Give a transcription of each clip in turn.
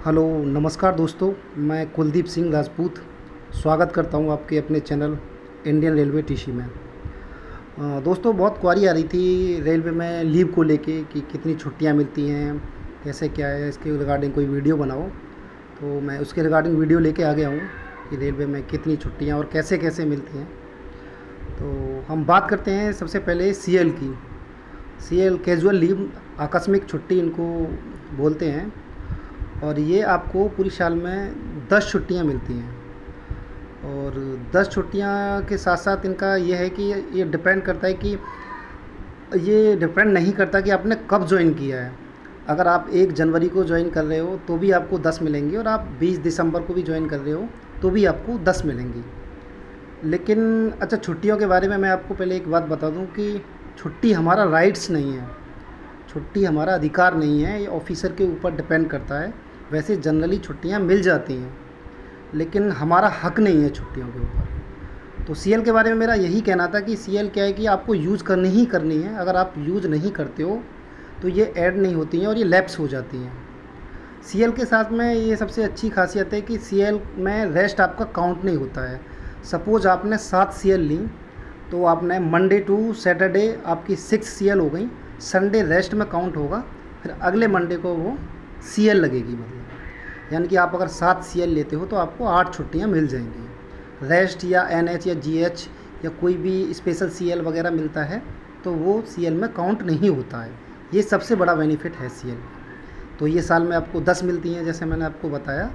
Hello नमस्कार दोस्तों। मैं कुलदीप सिंह राजपूत स्वागत करता हूं आपके अपने चैनल इंडियन रेलवे टीसी में। दोस्तों, बहुत क्वारी आ रही थी रेलवे में लीव को लेके कि कितनी छुट्टियां मिलती हैं, कैसे क्या है, इसके रिगार्डिंग कोई वीडियो बनाओ। तो मैं उसके रिगार्डिंग वीडियो लेके आ गया हूं कि रेलवे में कितनी छुट्टियां और कैसे कैसे मिलती हैं। तो हम बात करते हैं सबसे पहले सीएल की। सीएल कैजुअल लीव, आकस्मिक छुट्टी इनको बोलते हैं। और ये आपको पूरी साल में 10 छुट्टियाँ मिलती हैं। और 10 छुट्टियाँ के साथ साथ इनका ये है कि ये डिपेंड करता है कि ये डिपेंड नहीं करता कि आपने कब ज्वाइन किया है। अगर आप 1 जनवरी को ज्वाइन कर रहे हो तो भी आपको 10 मिलेंगी, और आप 20 दिसंबर को भी ज्वाइन कर रहे हो तो भी आपको 10 मिलेंगी। लेकिन अच्छा, छुट्टियों के बारे में मैं आपको पहले एक बात बता दूं कि छुट्टी हमारा राइट्स नहीं है, छुट्टी हमारा अधिकार नहीं है। ये ऑफिसर के ऊपर डिपेंड करता है। वैसे जनरली छुट्टियां मिल जाती हैं, लेकिन हमारा हक नहीं है छुट्टियों के ऊपर। तो सीएल के बारे में मेरा यही कहना था कि सीएल क्या है कि आपको यूज़ करनी ही करनी है। अगर आप यूज़ नहीं करते हो तो ये ऐड नहीं होती हैं और ये लैप्स हो जाती हैं। सीएल के साथ में ये सबसे अच्छी खासियत है कि सीएल में रेस्ट आपका काउंट नहीं होता है। सपोज़ आपने 7 सीएल ली, तो आपने मंडे टू सैटरडे आपकी 6 सीएल हो गई, संडे रेस्ट में काउंट होगा, फिर अगले मंडे को वो सीएल लगेगी। मतलब यानी कि आप अगर 7 सीएल लेते हो तो आपको 8 छुट्टियाँ मिल जाएंगी। रेस्ट या एनएच या जीएच या कोई भी स्पेशल सीएल वगैरह मिलता है तो वो सीएल में काउंट नहीं होता है। ये सबसे बड़ा बेनिफिट है सीएल। तो ये साल में आपको 10 मिलती हैं जैसे मैंने आपको बताया,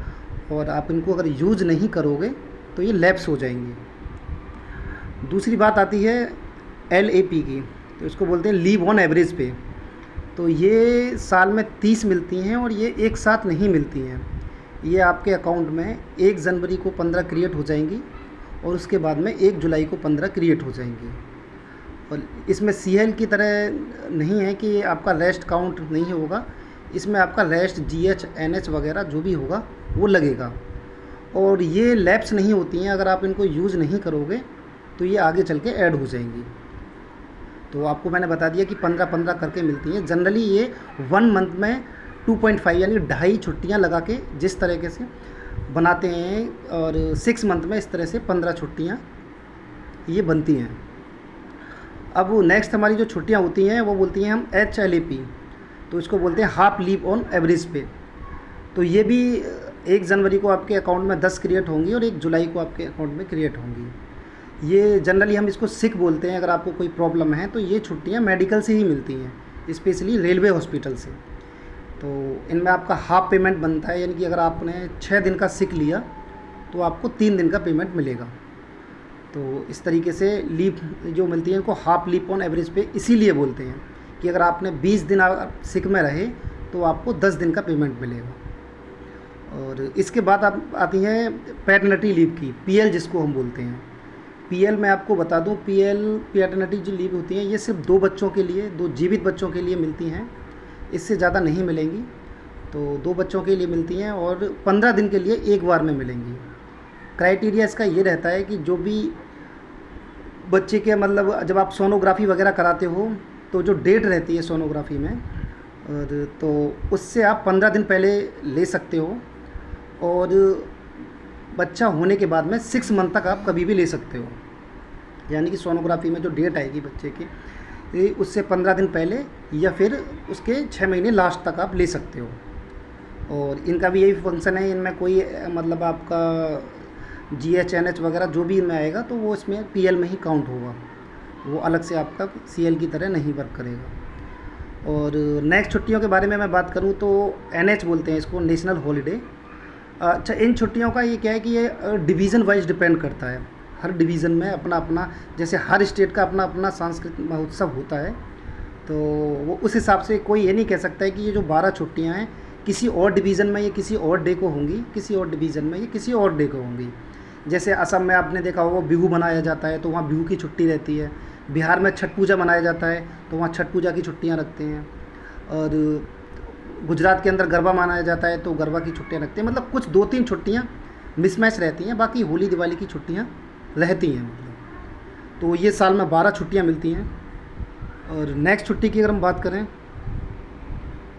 और आप इनको अगर यूज़ नहीं करोगे तो ये लैप्स हो जाएंगे। दूसरी बात आती है एलएपी की, तो इसको बोलते हैं लीव ऑन एवरेज पे। तो ये साल में 30 मिलती हैं और ये एक साथ नहीं मिलती हैं। ये आपके अकाउंट में 1 जनवरी को 15 क्रिएट हो जाएंगी और उसके बाद में 1 जुलाई को 15 क्रिएट हो जाएंगी। और इसमें सीएल की तरह नहीं है कि आपका रेस्ट काउंट नहीं होगा। इसमें आपका रेस्ट जीएच एनएच वगैरह जो भी होगा वो लगेगा, और ये लैप्स नहीं होती हैं। अगर आप इनको यूज़ नहीं करोगे तो ये आगे चल के ऐड हो जाएंगी। तो आपको मैंने बता दिया कि 15-15 करके मिलती हैं। जनरली ये 1 मंथ में 2.5 यानी 2.5 छुट्टियाँ लगा के जिस तरीके से बनाते हैं, और 6 मंथ में इस तरह से 15 छुट्टियाँ ये बनती हैं। अब नेक्स्ट हमारी जो छुट्टियाँ होती हैं वो बोलती हैं हम HLAP, तो इसको बोलते हैं हाफ लीव ऑन एवरेज पे। तो ये भी 1 जनवरी को आपके अकाउंट में 10 क्रिएट होंगी और 1 जुलाई को आपके अकाउंट में क्रिएट होंगी। ये जनरली हम इसको सिक बोलते हैं। अगर आपको कोई प्रॉब्लम है तो ये छुट्टियाँ मेडिकल से ही मिलती हैं, स्पेशली रेलवे हॉस्पिटल से। तो इनमें आपका हाफ पेमेंट बनता है, यानी कि अगर आपने 6 दिन का सिक लिया तो आपको 3 दिन का पेमेंट मिलेगा। तो इस तरीके से लीव जो मिलती है इनको हाफ लीव ऑन एवरेज पे इसीलिए बोलते हैं कि अगर आपने 20 दिन सिक में रहे तो आपको 10 दिन का पेमेंट मिलेगा। और इसके बाद आप आती हैं पैटर्निटी लीव की, पीएल जिसको हम बोलते हैं। पीएल मैं आपको बता दूं, पीएल पैटर्निटी जो लीव होती हैं ये सिर्फ 2 बच्चों के लिए, 2 जीवित बच्चों के लिए मिलती हैं। इससे ज़्यादा नहीं मिलेंगी। तो 2 बच्चों के लिए मिलती हैं और 15 दिन के लिए एक बार में मिलेंगी। क्राइटेरिया इसका ये रहता है कि जो भी बच्चे के मतलब जब आप सोनोग्राफी वगैरह कराते हो तो जो डेट रहती है सोनोग्राफी में, और तो उससे आप 15 दिन पहले ले सकते हो, और बच्चा होने के बाद में 6 मंथ तक आप कभी भी ले सकते हो। यानी कि सोनोग्राफी में जो डेट आएगी बच्चे की उससे 15 दिन पहले या फिर उसके 6 महीने लास्ट तक आप ले सकते हो। और इनका भी यही फंक्शन है, इनमें कोई मतलब आपका GHNH वगैरह जो भी इनमें आएगा तो वो इसमें पीएल में ही काउंट होगा, वो अलग से आपका सीएल की तरह नहीं वर्क करेगा। और नेक्स्ट छुट्टियों के बारे में मैं बात करूँ तो NH बोलते हैं इसको, नेशनल हॉलीडे। अच्छा, इन छुट्टियों का ये क्या है कि ये डिवीज़न वाइज डिपेंड करता है। हर डिवीज़न में अपना अपना, जैसे हर स्टेट का अपना अपना सांस्कृतिक महोत्सव होता है, तो वो उस हिसाब से कोई ये नहीं कह सकता है कि ये जो 12 छुट्टियां हैं किसी और डिवीज़न में ये किसी और डे को होंगी, किसी और डिवीज़न में ये किसी और डे को होंगी। जैसे असम में आपने देखा होगा बिहू मनाया जाता है तो वहाँ बिहू की छुट्टी रहती है। बिहार में छठ पूजा मनाया जाता है तो वहाँ छठ पूजा की छुट्टियाँ रखते हैं। और गुजरात के अंदर गरबा मनाया जाता है तो गरबा की छुट्टियाँ रखते हैं। मतलब कुछ 2-3 छुट्टियाँ मिसमैच रहती हैं, बाकी होली दिवाली की छुट्टियाँ रहती हैं। मतलब तो ये साल में 12 छुट्टियाँ मिलती हैं। और नेक्स्ट छुट्टी की अगर हम बात करें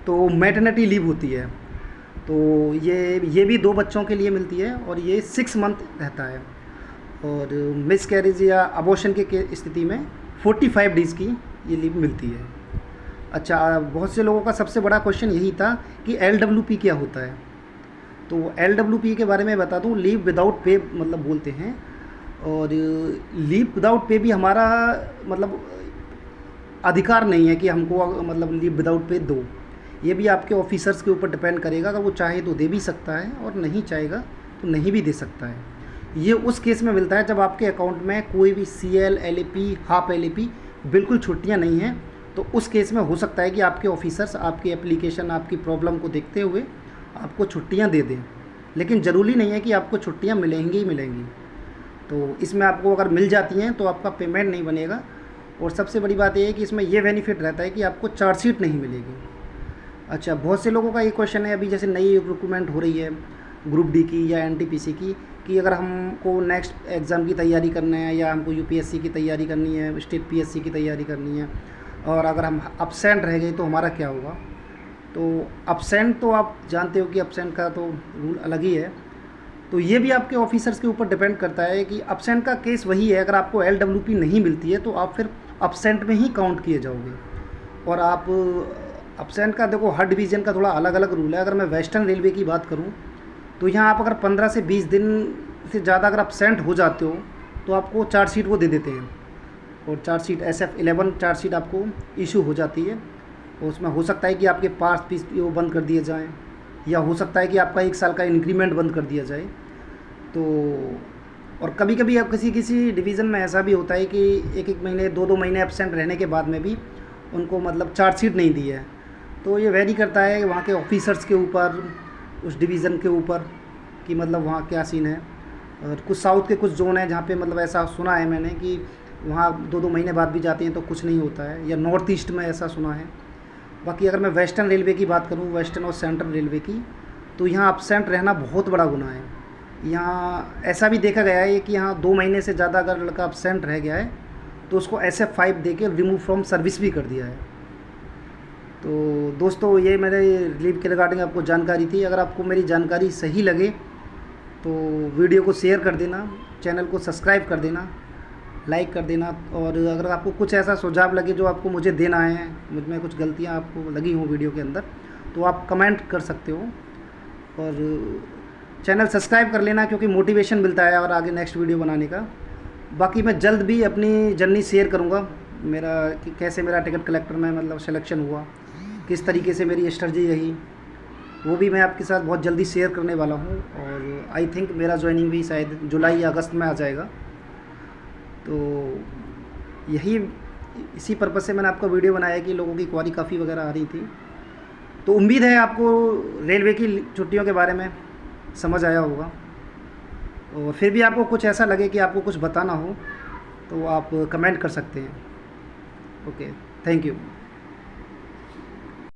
तो मैटरनिटी लीव होती है। तो ये भी 2 बच्चों के लिए मिलती है और ये 6 मंथ रहता है। और मिस कैरेज या अबॉर्शन के स्थिति में 45 डेज़ की ये लीव मिलती है। अच्छा, बहुत से लोगों का सबसे बड़ा क्वेश्चन यही था कि LWP क्या होता है। तो LWP के बारे में बता दूं, लीव विदाउट पे मतलब बोलते हैं। और लीव विदाउट पे भी हमारा मतलब अधिकार नहीं है कि हमको मतलब लीव विदाउट पे दो। ये भी आपके ऑफिसर्स के ऊपर डिपेंड करेगा, अगर वो चाहे तो दे भी सकता है और नहीं चाहेगा तो नहीं भी दे सकता है। ये उस केस में मिलता है जब आपके अकाउंट में कोई भी CL, LAP, हाफ LAP बिल्कुल छुट्टियाँ नहीं हैं। तो उस केस में हो सकता है कि आपके ऑफिसर्स आपकी एप्लीकेशन, आपकी प्रॉब्लम को देखते हुए आपको छुट्टियाँ दे दें, लेकिन ज़रूरी नहीं है कि आपको छुट्टियाँ मिलेंगी ही मिलेंगी। तो इसमें आपको अगर मिल जाती हैं तो आपका पेमेंट नहीं बनेगा। और सबसे बड़ी बात ये है कि इसमें ये बेनिफिट रहता है कि आपको चार्जशीट नहीं मिलेगी। अच्छा, बहुत से लोगों का ये क्वेश्चन है, अभी जैसे नई रिक्रूटमेंट हो रही है ग्रुप डी की या NTPC की, कि अगर हमको नेक्स्ट एग्ज़ाम की तैयारी करना है या हमको UPSC की तैयारी करनी है, स्टेट PSC की तैयारी करनी है, और अगर हम अब्सेंट रह गए तो हमारा क्या होगा। तो अब्सेंट तो आप जानते हो कि अब्सेंट का तो रूल अलग ही है। तो ये भी आपके ऑफिसर्स के ऊपर डिपेंड करता है कि अब्सेंट का केस वही है, अगर आपको LWP नहीं मिलती है तो आप फिर अब्सेंट में ही काउंट किए जाओगे। और आप अब्सेंट का देखो, हर डिवीज़न का थोड़ा अलग अलग रूल है। अगर मैं वेस्टर्न रेलवे की बात करूं तो यहाँ आप अगर 15 से 20 दिन से ज़्यादा अगर अब्सेंट हो जाते हो तो आपको चार्जशीट वो दे देते हैं। और चार्जशीट SF11 चार्जशीट आपको इशू हो जाती है। और उसमें हो सकता है कि आपके पास PO बंद कर दिए जाएँ, या हो सकता है कि आपका 1 साल का इंक्रीमेंट बंद कर दिया जाए। तो और कभी कभी अब किसी डिवीज़न में ऐसा भी होता है कि 1 महीने 2 महीने एब्सेंट रहने के बाद में भी उनको मतलब चार्जशीट नहीं दी है। तो ये वेरी करता है वहाँ के ऑफिसर्स के ऊपर, उस डिवीज़न के ऊपर, कि मतलब वहाँ क्या सीन है। और कुछ साउथ के कुछ जोन है जहाँ पे मतलब ऐसा सुना है मैंने कि वहाँ 2 महीने बाद भी जाती हैं तो कुछ नहीं होता है, या नॉर्थ ईस्ट में ऐसा सुना है। बाकी अगर मैं वेस्टर्न रेलवे की बात करूँ, वेस्टर्न और सेंट्रल रेलवे की, तो यहाँ अब्सेंट रहना बहुत बड़ा गुनाह है। यहाँ ऐसा भी देखा गया है कि यहाँ 2 महीने से ज़्यादा अगर लड़का अब्सेंट रह गया है तो उसको SF5 दे के रिमूव फ्रॉम सर्विस भी कर दिया है। तो दोस्तों, ये मेरे लीव के रिगार्डिंग आपको जानकारी थी। अगर आपको मेरी जानकारी सही लगे तो वीडियो को शेयर कर देना, चैनल को सब्सक्राइब कर देना, लाइक कर देना। और अगर आपको कुछ ऐसा सुझाव लगे जो आपको मुझे देना है, मुझ में कुछ गलतियाँ आपको लगी हों वीडियो के अंदर, तो आप कमेंट कर सकते हो। और चैनल सब्सक्राइब कर लेना, क्योंकि मोटिवेशन मिलता है और आगे नेक्स्ट वीडियो बनाने का। बाकी मैं जल्द भी अपनी जर्नी शेयर करूँगा, मेरा कि कैसे मेरा टिकट कलेक्टर में मतलब सिलेक्शन हुआ, किस तरीके से मेरी स्ट्रेटजी रही, वो भी मैं आपके साथ बहुत जल्दी शेयर करने वाला हूँ। और आई थिंक मेरा ज्वाइनिंग भी शायद जुलाई या अगस्त में आ जाएगा। तो इसी पर्पज़ से मैंने आपका वीडियो बनाया कि लोगों की क्वारी काफ़ी वगैरह आ रही थी। तो उम्मीद है आपको रेलवे की छुट्टियों के बारे में समझ आया होगा। और फिर भी आपको कुछ ऐसा लगे कि आपको कुछ बताना हो तो आप कमेंट कर सकते हैं। Okay, thank you.